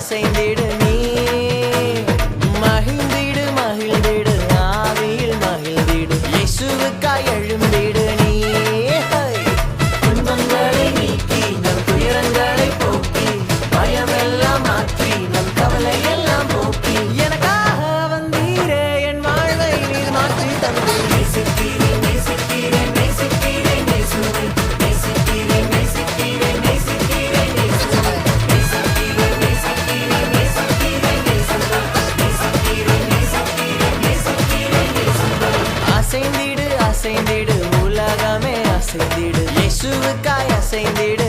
அசைந்திடு நீ மகிழ்ந்திடு மகிழ்ந்திடு ஆவியில் மகிழ்ந்திடு இயேசுவுக்காய் எழும்பிடு நீ துன்பங்களை நீக்கி நம் துயரங்களை போக்கி பயமெல்லாம் மாற்றி நம் கவலை எல்லாம் போக்கி எனக்காக வந்தீரே என் வாழ்வை நீர் மாற்றி தந்து நேசிக்கிறேன் நேசிக்கிறேன் நேசிக்கிறேன் இயேசுவை நேசிக்கிறேன் நேசிக்கிறேன் நேசிக்கிறேன் இயேசுவை நேசிக்கிறேன் நேசிக்கிறேன் நேசிக்கிறேன் இயேசுவை நேசிக்கிறேன் நேசிக்கிறேன் நேசிக்கிறேன் இயேசுவை அசைந்திடு அசைந்திடு உலகமே அசைந்திடு இயேசுவுக்காய் அசைந்திடு